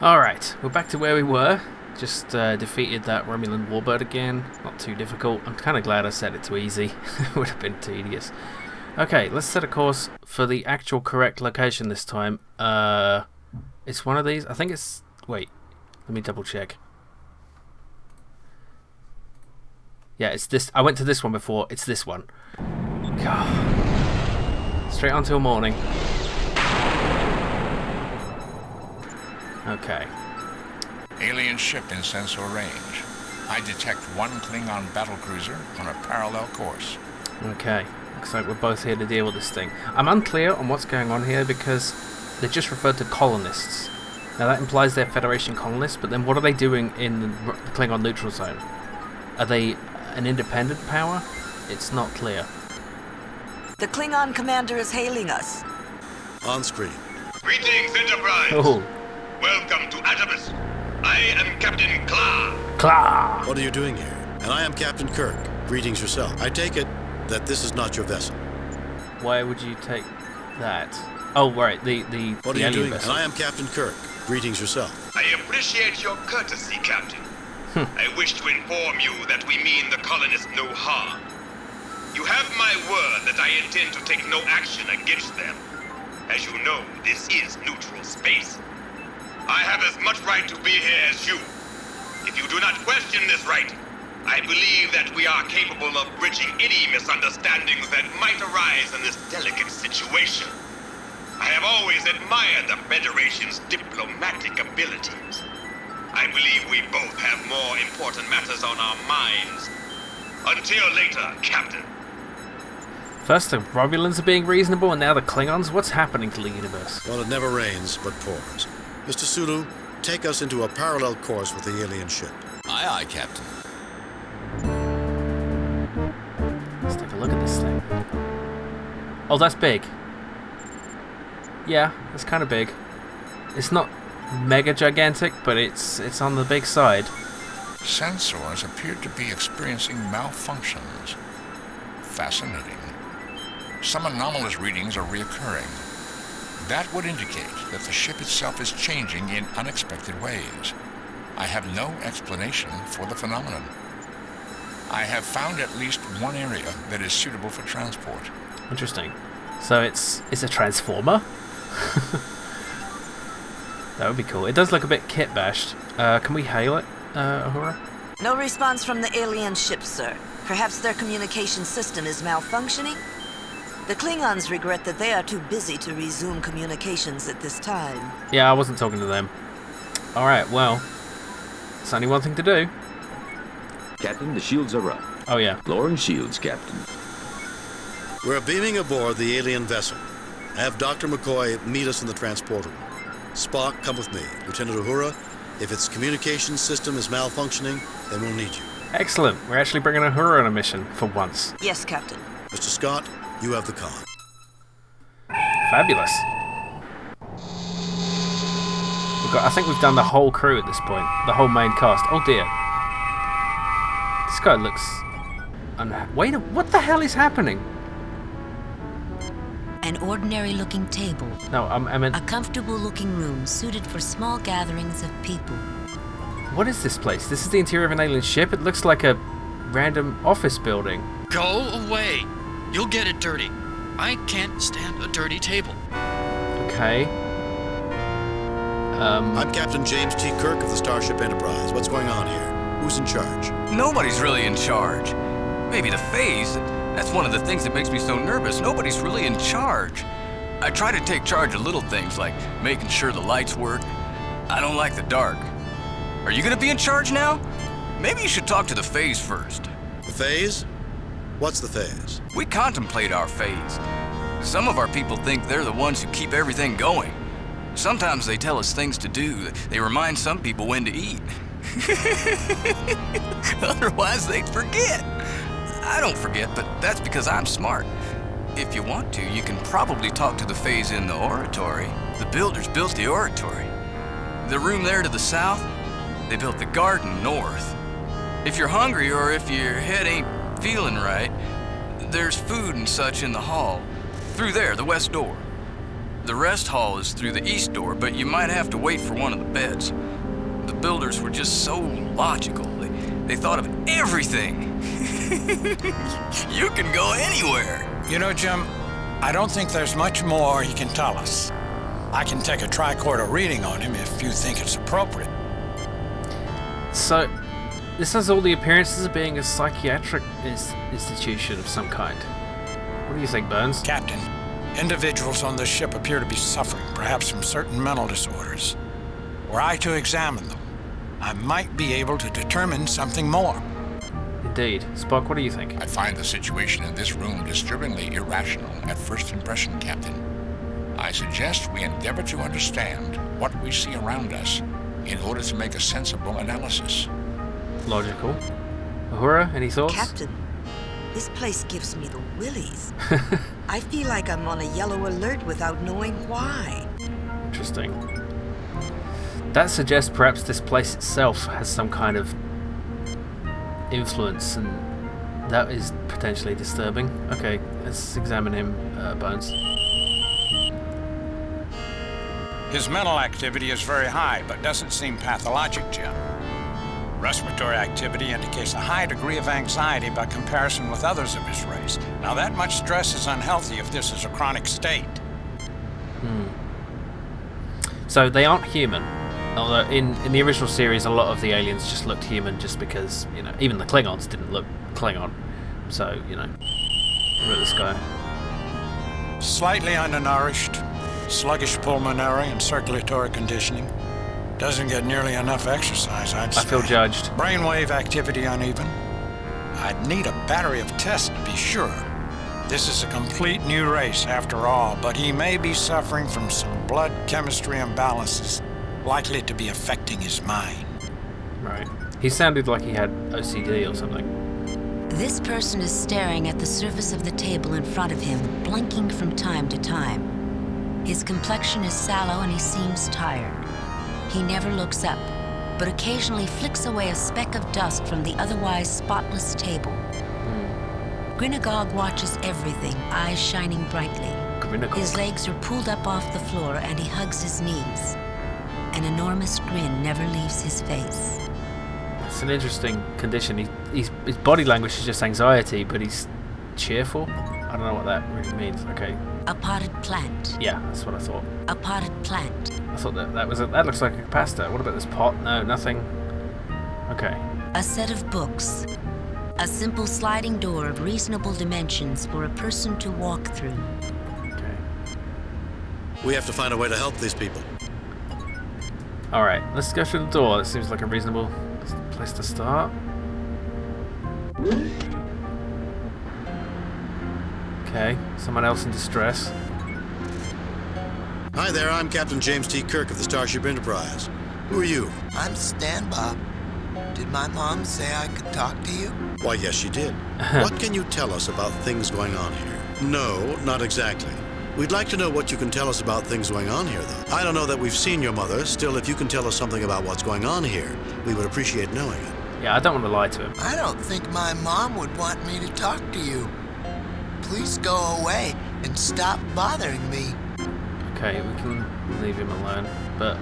Alright, we're back to where we were. Just defeated that Romulan warbird again. Not too difficult. I'm kind of glad I set it to easy. It would have been tedious. Okay, let's set a course for the actual correct location this time. It's one of these. I think it's... Wait, let me double check. Yeah, it's this. I went to this one before. It's this one. God. Straight on till morning. Okay. Alien ship in sensor range. I detect one Klingon battlecruiser on a parallel course. Okay. Looks like we're both here to deal with this thing. I'm unclear on what's going on here because they just referred to colonists. Now that implies they're Federation colonists, but then what are they doing in the Klingon neutral zone? Are they an independent power? It's not clear. The Klingon commander is hailing us. On screen. Greetings, Enterprise. Oh. Welcome to Atabus. I am Captain Kla. Kla! What are you doing here? And I am Captain Kirk. Greetings yourself. I take it that this is not your vessel. Why would you take that? Oh, right, the What the are you alien doing? vessel. And I am Captain Kirk. Greetings yourself. I appreciate your courtesy, Captain. I wish to inform you that we mean the colonists no harm. You have my word that I intend to take no action against them. As you know, this is neutral space. I have as much right to be here as you. If you do not question this right, I believe that we are capable of bridging any misunderstandings that might arise in this delicate situation. I have always admired the Federation's diplomatic abilities. I believe we both have more important matters on our minds. Until later, Captain. First the Romulans are being reasonable, and now the Klingons? What's happening to the universe? Well, it never rains, but pours. Mr. Sulu, take us into a parallel course with the alien ship. Aye, aye, Captain. Let's take a look at this thing. Oh, that's big. Yeah, it's kind of big. It's not mega gigantic, but it's on the big side. Sensors appear to be experiencing malfunctions. Fascinating. Some anomalous readings are reoccurring. That would indicate that the ship itself is changing in unexpected ways. I have no explanation for the phenomenon. I have found at least one area that is suitable for transport. Interesting. So it's a transformer? That would be cool. It does look a bit kit-bashed. Can we hail it, Uhura? No response from the alien ship, sir. Perhaps their communication system is malfunctioning? The Klingons regret that they are too busy to resume communications at this time. Yeah, I wasn't talking to them. Alright, well, it's only one thing to do. Captain, the shields are up. Oh yeah. Lowering shields, Captain. We're beaming aboard the alien vessel. Have Dr. McCoy meet us in the transporter room. Spock, come with me. Lieutenant Uhura, if its communication system is malfunctioning, then we'll need you. Excellent. We're actually bringing Uhura on a mission, for once. Yes, Captain. Mr. Scott, you have the con. Fabulous. I think we've done the whole crew at this point. The whole main cast. Oh dear. This guy looks... Wait, what the hell is happening? An ordinary-looking table. No, I meant... A comfortable-looking room suited for small gatherings of people. What is this place? This is the interior of an alien ship? It looks like a random office building. Go away. You'll get it dirty. I can't stand a dirty table. Okay. I'm Captain James T. Kirk of the Starship Enterprise. What's going on here? Who's in charge? Nobody's really in charge. Maybe the phase. That's one of the things that makes me so nervous. Nobody's really in charge. I try to take charge of little things like making sure the lights work. I don't like the dark. Are you gonna be in charge now? Maybe you should talk to the phase first. The phase? What's the phase? We contemplate our phase. Some of our people think they're the ones who keep everything going. Sometimes they tell us things to do. They remind some people when to eat. Otherwise, they'd forget. I don't forget, but that's because I'm smart. If you want to, you can probably talk to the phase in the oratory. The builders built the oratory. The room there to the south, they built the garden north. If you're hungry or if your head ain't feeling right, there's food and such in the hall. Through there, the west door. The rest hall is through the east door, but you might have to wait for one of the beds. The builders were just so logical. They thought of everything. You can go anywhere. You know, Jim, I don't think there's much more he can tell us. I can take a tricorder reading on him if you think it's appropriate. So, this has all the appearances of being a psychiatric institution of some kind. What do you think, Burns? Captain, individuals on this ship appear to be suffering, perhaps from certain mental disorders. Were I to examine them, I might be able to determine something more. Indeed. Spock, what do you think? I find the situation in this room disturbingly irrational at first impression, Captain. I suggest we endeavor to understand what we see around us in order to make a sensible analysis. Logical. Uhura, any thoughts? Captain, this place gives me the willies. I feel like I'm on a yellow alert without knowing why. Interesting. That suggests perhaps this place itself has some kind of influence, and that is potentially disturbing. Okay, let's examine him, Bones. His mental activity is very high, but doesn't seem pathologic, Jim. Respiratory activity indicates a high degree of anxiety by comparison with others of his race. Now, that much stress is unhealthy if this is a chronic state. So they aren't human. Although in the original series, a lot of the aliens just looked human just because, you know, even the Klingons didn't look Klingon. So, you know, look at this guy. Slightly undernourished, sluggish pulmonary and circulatory conditioning. Doesn't get nearly enough exercise, I'd say. I feel judged. Brainwave activity uneven. I'd need a battery of tests to be sure. This is a complete new race after all, but he may be suffering from some blood chemistry imbalances likely to be affecting his mind. Right. He sounded like he had OCD or something. This person is staring at the surface of the table in front of him, blinking from time to time. His complexion is sallow and he seems tired. He never looks up, but occasionally flicks away a speck of dust from the otherwise spotless table. Grinagog watches everything, eyes shining brightly. Grinagog. His legs are pulled up off the floor and he hugs his knees. An enormous grin never leaves his face. It's an interesting condition. His body language is just anxiety, but he's cheerful. I don't know what that really means. Okay. A potted plant. Yeah, that's what I thought. A potted plant. I thought that looks like a capacitor. What about this pot? No, nothing. Okay. A set of books. A simple sliding door of reasonable dimensions for a person to walk through. Okay. We have to find a way to help these people. Alright, let's go through the door. That seems like a reasonable place to start. Okay, someone else in distress. Hi there, I'm Captain James T. Kirk of the Starship Enterprise. Who are you? I'm Stan Bob. Did my mom say I could talk to you? Why, yes, she did. What can you tell us about things going on here? No, not exactly. We'd like to know what you can tell us about things going on here, though. I don't know that we've seen your mother. Still, if you can tell us something about what's going on here, we would appreciate knowing it. Yeah, I don't want to lie to him. I don't think my mom would want me to talk to you. Please go away and stop bothering me. Okay, we can leave him alone, but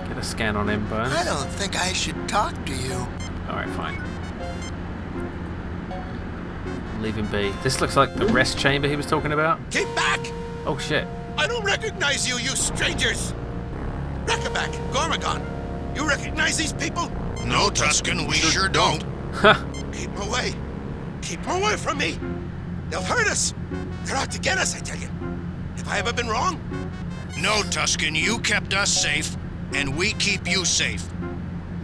get a scan on him, Bones. I don't think I should talk to you. Alright, fine. Leave him be. This looks like the rest chamber he was talking about. Keep back! Oh shit. I don't recognize you, you strangers! Rackaback, Gormagon, you recognize these people? No, Tuscan, we sure don't. Keep them away. Keep them away from me. They'll hurt us. They're out to get us, I tell you. Have I ever been wrong? No, Tuscan, you kept us safe, and we keep you safe.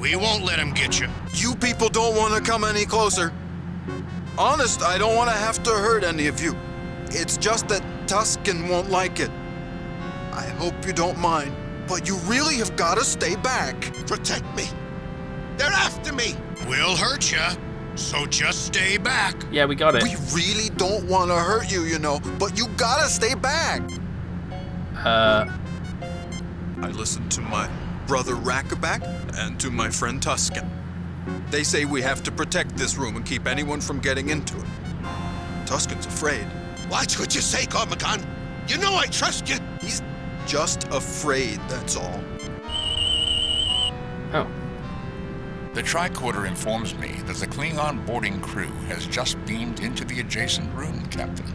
We won't let them get you. You people don't want to come any closer. Honest, I don't want to have to hurt any of you. It's just that Tuscan won't like it. I hope you don't mind, but you really have got to stay back. Protect me. They're after me. We'll hurt you, so just stay back. Yeah, we got it. We really don't want to hurt you, you know, but you gotta stay back. I listened to my brother Rackaback and to my friend Tuscan. They say we have to protect this room and keep anyone from getting into it. Tuscan's afraid. Watch what you say, Gormagon. You know I trust you. He's just afraid, that's all. Oh. The tricorder informs me that the Klingon boarding crew has just beamed into the adjacent room, Captain.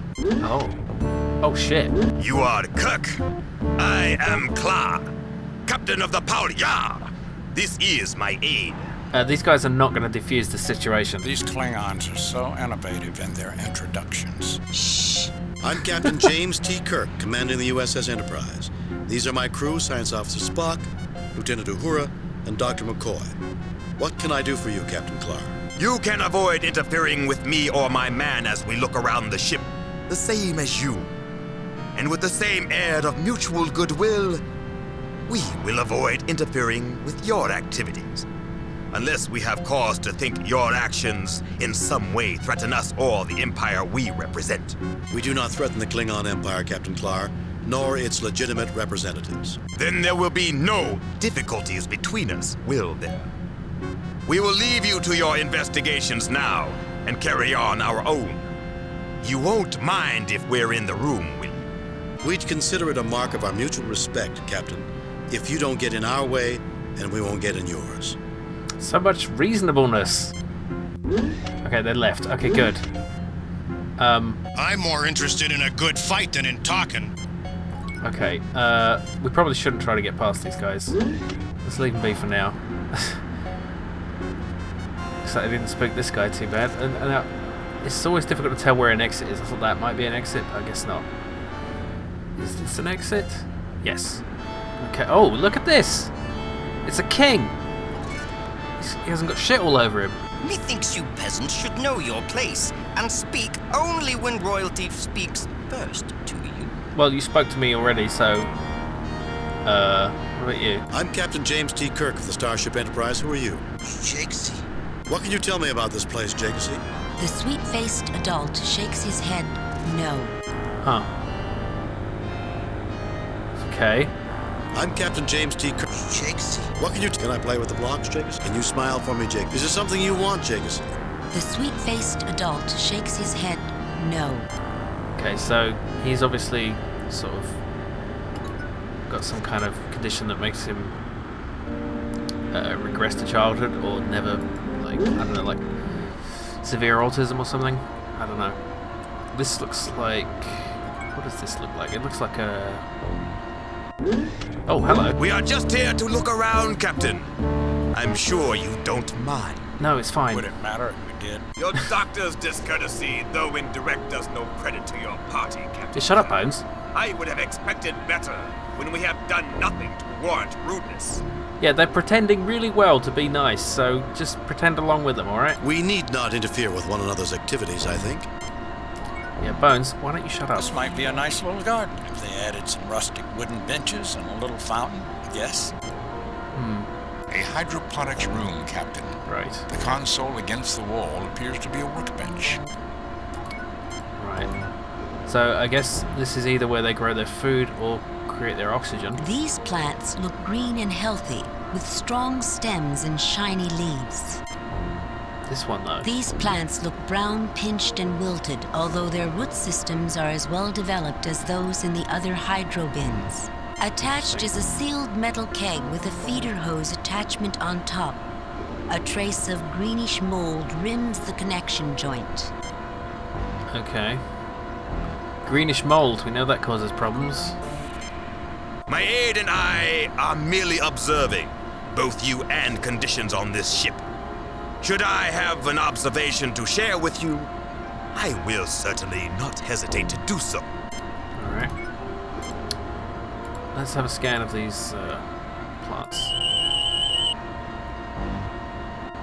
Oh. Oh, shit. You are Kirk. I am Klar, captain of the Paul Yar. This is my aide. These guys are not going to defuse the situation. These Klingons are so innovative in their introductions. Shh. I'm Captain James T. Kirk, commanding the USS Enterprise. These are my crew, Science Officer Spock, Lieutenant Uhura, and Dr. McCoy. What can I do for you, Captain Klar? You can avoid interfering with me or my man as we look around the ship, the same as you. And with the same air of mutual goodwill, we will avoid interfering with your activities. Unless we have cause to think your actions in some way threaten us or the Empire we represent. We do not threaten the Klingon Empire, Captain Klar, nor its legitimate representatives. Then there will be no difficulties between us, will there? We will leave you to your investigations now and carry on our own. You won't mind if we're in the room, will you? We'd consider it a mark of our mutual respect, Captain, if you don't get in our way and we won't get in yours. So much reasonableness. Okay, they left. Okay, good. I'm more interested in a good fight than in talking. Okay, we probably shouldn't try to get past these guys. Let's leave them be for now. Looks like they didn't spook this guy too bad. And it's always difficult to tell where an exit is. I thought that might be an exit, but I guess not. Is this an exit? Yes. Okay. Oh, look at this! It's a king! He hasn't got shit all over him. Methinks you peasants should know your place and speak only when royalty speaks first to you. Well, you spoke to me already, so... what about you? I'm Captain James T. Kirk of the Starship Enterprise. Who are you? Jakesy. What can you tell me about this place, Jakesy? The sweet-faced adult shakes his head no. Huh. Okay. I'm Captain James T. Kirk. Jakesy. What can you... Can I play with the blocks, Jakesy? Can you smile for me, Jake? Is there something you want, Jakesy? The sweet-faced adult shakes his head no. Okay, so he's obviously sort of got some kind of condition that makes him regress to childhood or never, like, I don't know, like severe autism or something. I don't know. This looks like... What does this look like? It looks like a... Oh, hello. We are just here to look around, Captain. I'm sure you don't mind. No, it's fine. Would it matter if we did? Your doctor's discourtesy, though indirect, does no credit to your party, Captain. Just shut up, Bones. I would have expected better when we have done nothing to warrant rudeness. Yeah, they're pretending really well to be nice, so just pretend along with them, alright? We need not interfere with one another's activities, I think. Yeah, Bones, why don't you shut up? This might be a nice little garden if they added some rustic wooden benches and a little fountain, I guess. A hydroponics room, Captain. Right. The console against the wall appears to be a workbench. Right. So I guess this is either where they grow their food or create their oxygen. These plants look green and healthy, with strong stems and shiny leaves. This one, though. These plants look brown, pinched, and wilted, although their root systems are as well developed as those in the other hydro bins. Attached is a sealed metal keg with a feeder hose attachment on top. A trace of greenish mold rims the connection joint. Okay. Greenish mold, we know that causes problems. My aide and I are merely observing both you and conditions on this ship. Should I have an observation to share with you, I will certainly not hesitate to do so. Alright. Let's have a scan of these plants.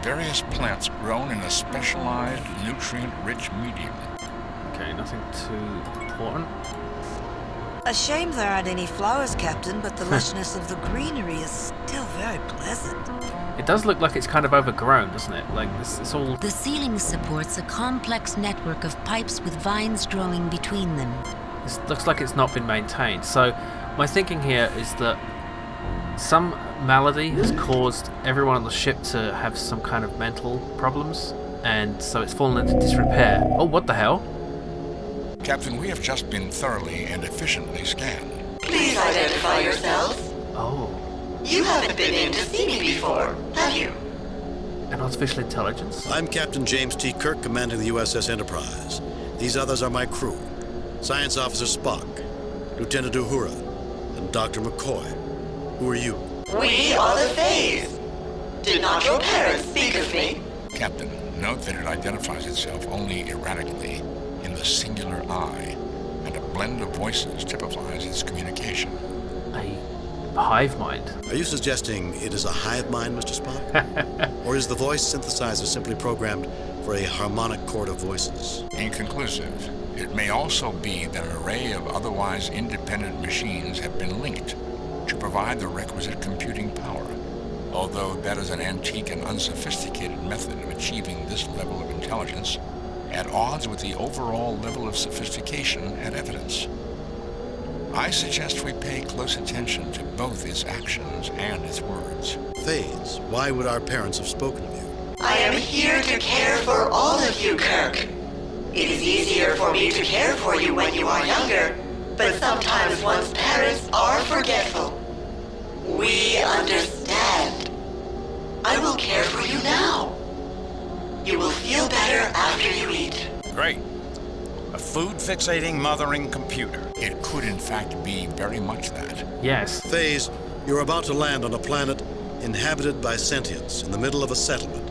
Various plants grown in a specialized, nutrient-rich medium. Okay, nothing too important. A shame there aren't any flowers, Captain, but the lushness of the greenery is still very pleasant. It does look like it's kind of overgrown, doesn't it? Like, it's all... The ceiling supports a complex network of pipes with vines growing between them. It looks like it's not been maintained. So, my thinking here is that some malady has caused everyone on the ship to have some kind of mental problems, and so it's fallen into disrepair. Oh, what the hell? Captain, we have just been thoroughly and efficiently scanned. Please identify yourself. Oh. You haven't been in to see me before, have you? An artificial intelligence? I'm Captain James T. Kirk, commanding the USS Enterprise. These others are my crew. Science Officer Spock, Lieutenant Uhura, and Dr. McCoy. Who are you? We are the Fays. Did not your parents speak of me? Captain, note that it identifies itself only erratically in the singular I, and a blend of voices typifies its communication. A hive mind? Are you suggesting it is a hive mind, Mr. Spock? Or is the voice synthesizer simply programmed for a harmonic chord of voices? Inconclusive. It may also be that an array of otherwise independent machines have been linked to provide the requisite computing power, although that is an antique and unsophisticated method of achieving this level of intelligence at odds with the overall level of sophistication and evidence. I suggest we pay close attention to both its actions and its words. Fays, why would our parents have spoken of you? I am here to care for all of you, Kirk. It is easier for me to care for you when you are younger, but sometimes one's parents are forgetful. We understand. I will care for you now. You will feel better after you eat. Great. A food-fixating, mothering computer. It could in fact be very much that. Yes. Fays, you're about to land on a planet inhabited by sentients in the middle of a settlement.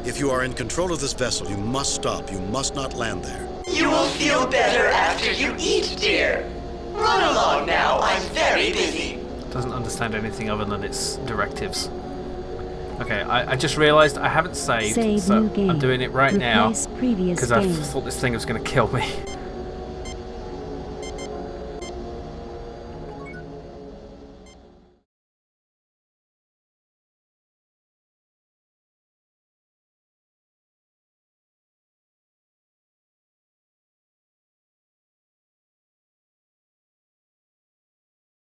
If you are in control of this vessel, you must stop. You must not land there. You will feel better after you eat, dear. Run along now. I'm very busy. Doesn't understand anything other than its directives. Okay, I just realised I haven't saved, Save so new game. I'm doing it right now Replace previous because I game. thought this thing was going to kill me.